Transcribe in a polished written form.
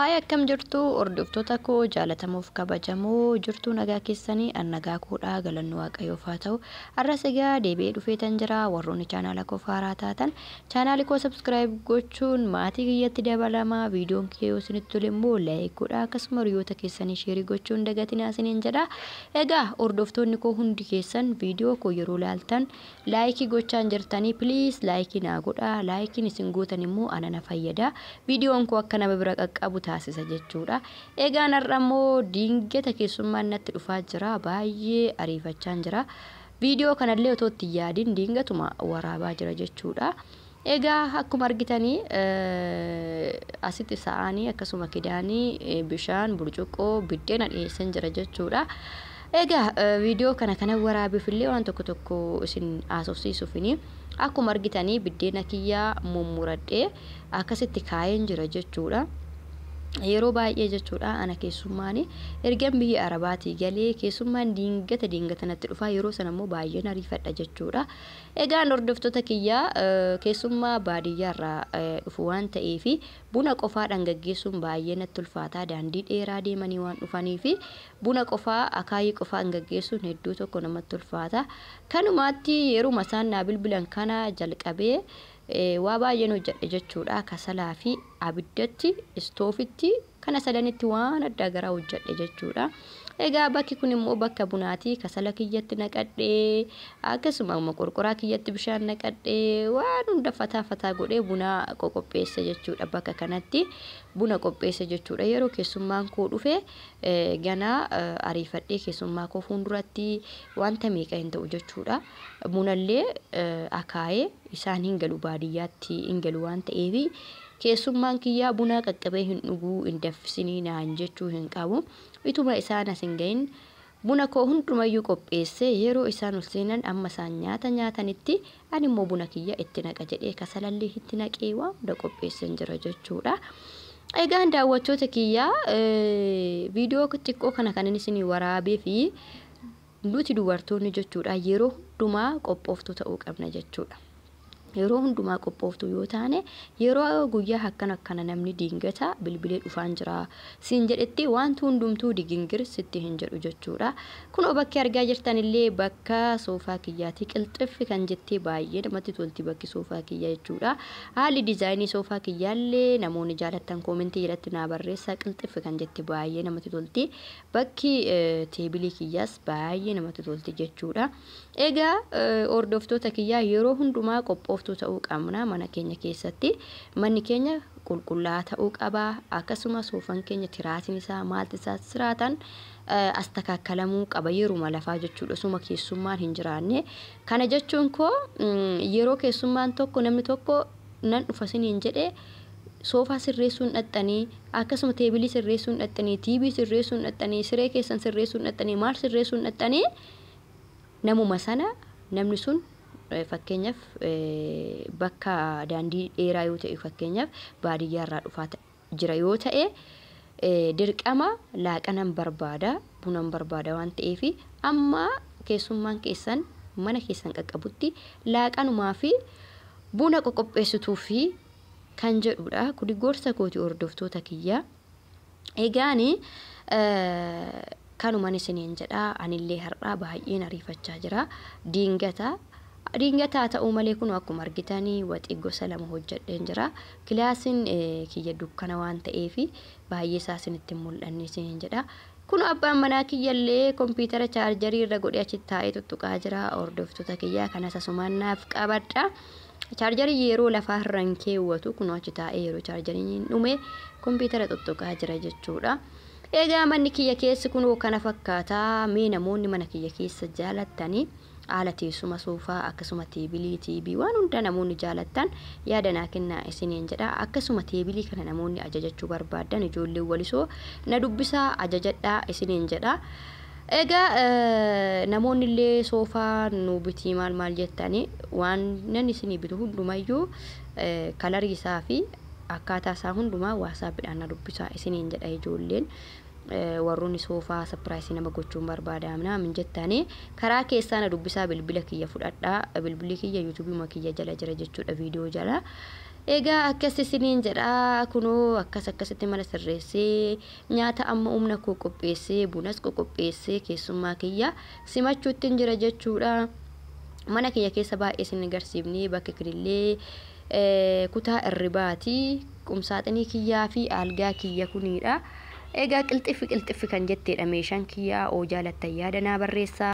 Haaya akkam jirtu hordoftoota koo jaalatamuuf kabajamoo jirtu nagaa keessanii nagaa koodhaa galannoo waaqayyoof haa ta'u. Har'as egaa deebi'ee dhufeetan jira. Warroonni chaanaala koo haaraa taatan chaanaali koo subscribe gochuun maatii kiyyatti dabalama. Viidiyoon kee yoo isinitti tole immoo like godhaa akkasuma hiriyoota keessanii share gochuun dagatinaa isiniin jedha. Egaa hordoftoonni koo hundi keessan viidiyoo koo yeroo ilaaltan like gochaan jirtanii please like naa godhaa. Like isin gootan immoo ana na fayyada. Viidiyoon koo akka nama bira qaqqabu taasisa jechuudha. Egaan har'ammoo dingata keessummaan natti dhufaa jira. Baay'ee ariifachaan jira. Viidiyoo kanallee otoo itti yaadin dingatuma waraabaa jira jechuudha. Egaa akkuma argitanii asitti sa'aanii akkasuma kidaanii bishaan burcuqqoo biddeena dhiyeessan jira jechuudha. Egaa viidiyoo kana waraabiifillee waan tokko isin haasofsiisuufini akkuma argitanii biddeena kiyyaa mummuradhee akkasitti kaayeen jira jechuudha. Yeroo baay'ee jechuudha ana keessummaani ergan biyya Arabaatii galee keessummaan dingata natti dhufa yeroo sana immoo baay'een ariifadha jechuudha. Egaan hordoftoota kiyyaa keessummaa baadiyyaarraa dhufu waan ta'eef buna qofaadhaan gaggeessuun baay'ee natti ulfaata. Daandii dheeraa deemanii waan dhufaniif buna qofaa akaayii qofaan gaggeessuun hedduu tokko namatti ulfaata. Kanumaatti yeruma isaan naa bilbilan kana jalqabee waa baay'een hojjedhe jechuudha. Kasalaa fi abiddatti istoofitti kana sadanitti waan adda garaa hojjedhe jechuudha. Egaa bakki kun immoo bakka bunaati. Kasala kiyyatti naqadhee akkasuma qorqoraa kiyyatti bishaan naqadhee waan hunda fataa godhee buna qopheesse jechuudha. Bakka kanatti buna qopheesse jechuudha. Yeroo keessummaan koo dhufe ganaa ariifadhee keessummaa koo fundurati wanta meeqa hin ta'u jechuudha. Bunallee akaayee isaan hin galu baadiyyaatti hin galu waan ta'eef keessummaan kiyyaa buna qaqqabee hin dhuguu hin danfisinii naan jechuu hin qabu. Ituma isaan as hin gahin buna koo hundumayyuu qopheesse yeroo isaan ol seenan amma isaan nyaatanitti ani immoo buna kiyya itti naqa jedhee kasalallee itti naqee waan hunda qopheessan jira jechuudha. Egaan daawwattoota kiyyaa viidiyoo xiqqoo kana kan isin waraabee fi nuti dubartoonni jechuudha yeroo hundumaa qophooftuu ta'uu qabna jechuudha. Yeroo hundumaa qophooftu yoo taane yeroo guyyaa akkana namni dingata bilbilee dhufaan jira siin jedhetti wanti hundumtuu digingir sitti hin jedhu jechuudha. Kunoo bakki argaa jirtanillee bakka soofaa kiyyaati. Qilxiffi kan jettee baay'ee namatti tolti bakki soofaa kiyyaa jechuudha. Haalli diizaayinii soofaa kiyyaallee namoonni jaalattan koomentii irratti naa barreessaa. Qilxiffi kan jettee baay'ee namatti tolti. Bakki teebilii kiyyaas baay'ee namatti tolti jechuudha. Egaa hordoftoota kiyyaa yeroo hundumaa qophooftuu ta'uu qabna. Mana keenya keessatti manni keenya qulqullaa'aa ta'uu qaba. Akkasuma soofaan keenya tiraatiin isaa maalti isaa siraatan astakakkalamuu qaba yeruma lafaa jechuudha. Suma keessummaan hin jiraanne. Kana jechuun koo yeroo keessummaan tokko namni tokko nan dhufa siniin jedhee soofaa sirreessuun dhaxxanii akkasuma teebilii sirreessuun dhaxxanii tiibii sirreessuun dhaxxanii siree keessan sirreessuun dhaxxanii maal sirreessuun dhaxxanii namuma sana namni sun fakkeenyaaf bakka daandii dheeraa yoo ta'e fakkeenyaaf baadiyyaarraa dhufaa jira yoo ta'e dirqama laaqanan barbaada bunan barbaada waan ta'eef amma keessummaan keessan mana keessan qaqqabutti laaqanumaa fi buna qopheessituu fi kan jedhudha. Kuni gorsa kooti hordoftoota kiyyaa. Egaani kanumaan isiniin jedha. Anillee har'aa baay'een ariifachaa jira. Dingataa ta'uu malee kun akkuma argitanii waxii gosa lama hojjedheen jira. Kilaasiin kiyya dukkana waan ta'eef baay'ee isaa isinitti mul'anne isiniin jedha. Kun abbaan manaa kiyyallee kompiitara chaarjarii irra godhee achitti taa'ee tuttuqaa jira. Hordoftoota kiyyaa kanas asumaan naaf qabadha. Chaarjarii yeroo lafaa irraan keewwatu kun achi taa'ee yeroo chaarjariin dhume kompiitara tuttuqaa jira jechuudha. Egaa manni kiyya keessi kun kana fakkaata. Mee namoonni mana kiyya keessa jaalattanii haala teessuma soofaa akkasuma teebilii tiibii waan hunda namoonni jaalattan yaada naa kennaa isiniin jedha. Akkasuma teebilii kana namoonni ajajachuu barbaadan ijoollee walisoo na dubbisaa ajajadhaa isiniin jedha. Egaa namoonni illee soofaa nu bitii maal jettanii waan nan isinii bitu hundumayyuu kalarii isaa fi akkaataa isaa hundumaa waasaapidhaan na dubbisaa isiniin jedha ijoolleen. Warroonni soofaa sapiraayisii nama gochuun barbaadamna min jettanii karaa keessaa na dubbisaa bilbila kiyya fudhadhaa. Bilbilli kiyya yuutuubii kiyya jala jira jechuudha viidiyoo jala. Egaa akkasisiniin jedha kunoo akkasitti mala sirreessee nyaata amma umna koo qopheessee bunas qopheessee keessummaa kiyya simachuutti jira jechuudha. Mana kiyya keessa baay'ee isin agarsiifnee bakka kilillee kutaa irribaati qumsaaxinii kiyyaa fi algaa kiyya kunidha. Egaa qilxiffi kan jetteedha meeshaan kiyyaa oo jaalattan yaada naa barreessaa.